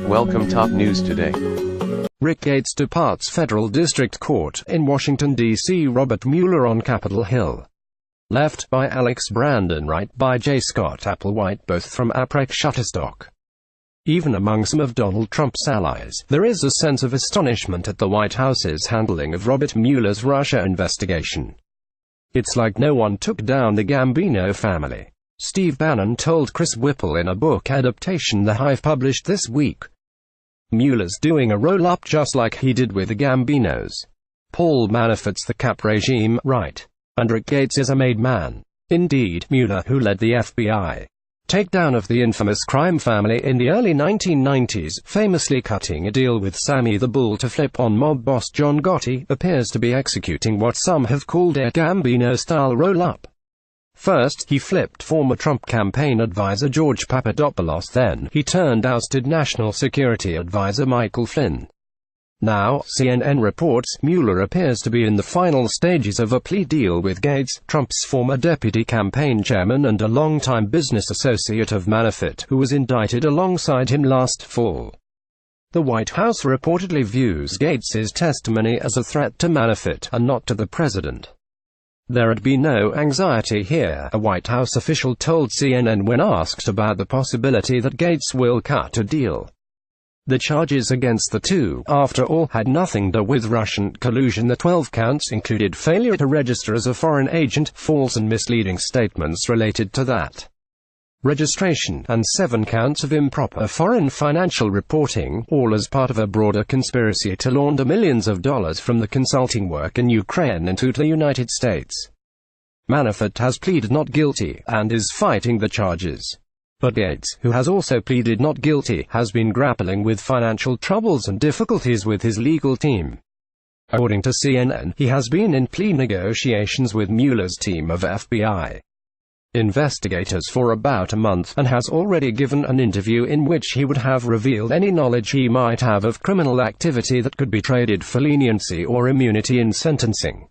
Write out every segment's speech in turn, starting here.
Welcome top news today. Rick Gates departs federal district court in Washington, D.C. Robert Mueller on Capitol Hill. Left by Alex Brandon, right by J. Scott Applewhite, both from APREXShutterstock. Even among some of Donald Trump's allies, there is a sense of astonishment at the White House's handling of Robert Mueller's Russia investigation. It's like no one took down the Gambino family, Steve Bannon told Chris Whipple in a book adaptation The Hive published this week. Mueller's doing a roll-up just like he did with the Gambinos. Paul Manafort's the cap regime, right? And Rick Gates is a made man. Indeed, Mueller, who led the FBI takedown of the infamous crime family in the early 1990s, famously cutting a deal with Sammy the Bull to flip on mob boss John Gotti, appears to be executing what some have called a Gambino-style roll-up. First, he flipped former Trump campaign advisor George Papadopoulos, then he turned ousted National Security Advisor Michael Flynn. Now, CNN reports, Mueller appears to be in the final stages of a plea deal with Gates, Trump's former deputy campaign chairman and a longtime business associate of Manafort, who was indicted alongside him last fall. The White House reportedly views Gates's testimony as a threat to Manafort, and not to the president. There'd be no anxiety here, a White House official told CNN when asked about the possibility that Gates will cut a deal. The charges against the two, after all, had nothing to do with Russian collusion. The 12 counts included failure to register as a foreign agent, false and misleading statements related to that registration, and 7 counts of improper foreign financial reporting, all as part of a broader conspiracy to launder millions of dollars from the consulting work in Ukraine into the United States. Manafort has pleaded not guilty, and is fighting the charges. But Gates, who has also pleaded not guilty, has been grappling with financial troubles and difficulties with his legal team. According to CNN, he has been in plea negotiations with Mueller's team of FBI investigators for about a month, and has already given an interview in which he would have revealed any knowledge he might have of criminal activity that could be traded for leniency or immunity in sentencing.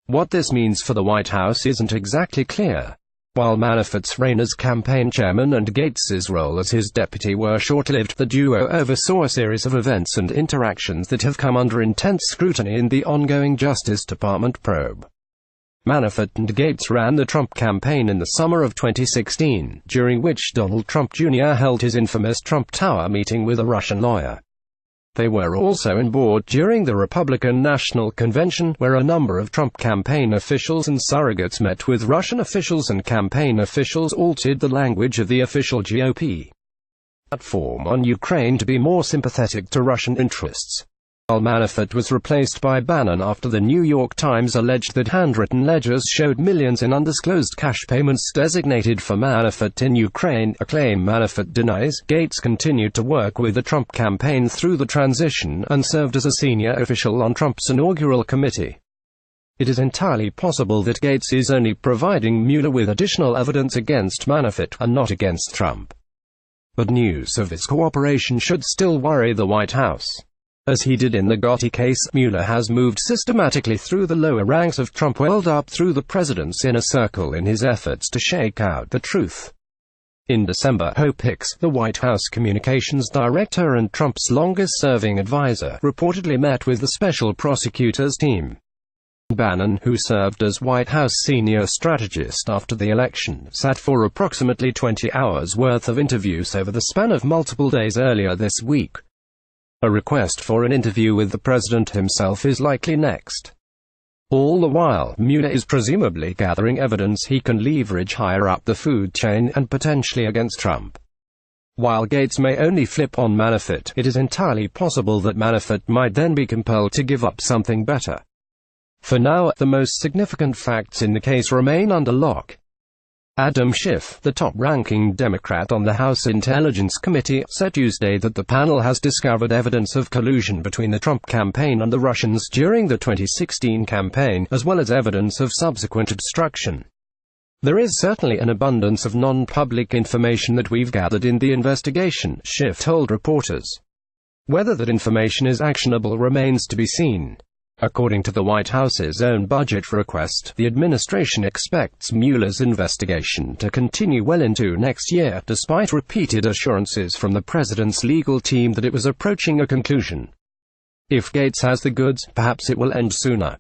What this means for the White House isn't exactly clear. While Manafort's reign as campaign chairman and Gates's role as his deputy were short-lived, the duo oversaw a series of events and interactions that have come under intense scrutiny in the ongoing Justice Department probe. Manafort and Gates ran the Trump campaign in the summer of 2016, during which Donald Trump Jr. held his infamous Trump Tower meeting with a Russian lawyer. They were also on board during the Republican National Convention, where a number of Trump campaign officials and surrogates met with Russian officials, and campaign officials altered the language of the official GOP platform on Ukraine to be more sympathetic to Russian interests. While Manafort was replaced by Bannon after the New York Times alleged that handwritten ledgers showed millions in undisclosed cash payments designated for Manafort in Ukraine, a claim Manafort denies. Gates continued to work with the Trump campaign through the transition, and served as a senior official on Trump's inaugural committee. It is entirely possible that Gates is only providing Mueller with additional evidence against Manafort, and not against Trump. But news of his cooperation should still worry the White House. As he did in the Gotti case, Mueller has moved systematically through the lower ranks of Trump world up through the president's inner circle in his efforts to shake out the truth. In December, Hope Hicks, the White House communications director and Trump's longest-serving advisor, reportedly met with the special prosecutor's team. Bannon, who served as White House senior strategist after the election, sat for approximately 20 hours worth of interviews over the span of multiple days earlier this week. A request for an interview with the president himself is likely next. All the while, Mueller is presumably gathering evidence he can leverage higher up the food chain, and potentially against Trump. While Gates may only flip on Manafort, it is entirely possible that Manafort might then be compelled to give up something better. For now, the most significant facts in the case remain under lock. Adam Schiff, the top-ranking Democrat on the House Intelligence Committee, said Tuesday that the panel has discovered evidence of collusion between the Trump campaign and the Russians during the 2016 campaign, as well as evidence of subsequent obstruction. There is certainly an abundance of non-public information that we've gathered in the investigation, Schiff told reporters. Whether that information is actionable remains to be seen. According to the White House's own budget request, the administration expects Mueller's investigation to continue well into next year, despite repeated assurances from the president's legal team that it was approaching a conclusion. If Gates has the goods, perhaps it will end sooner.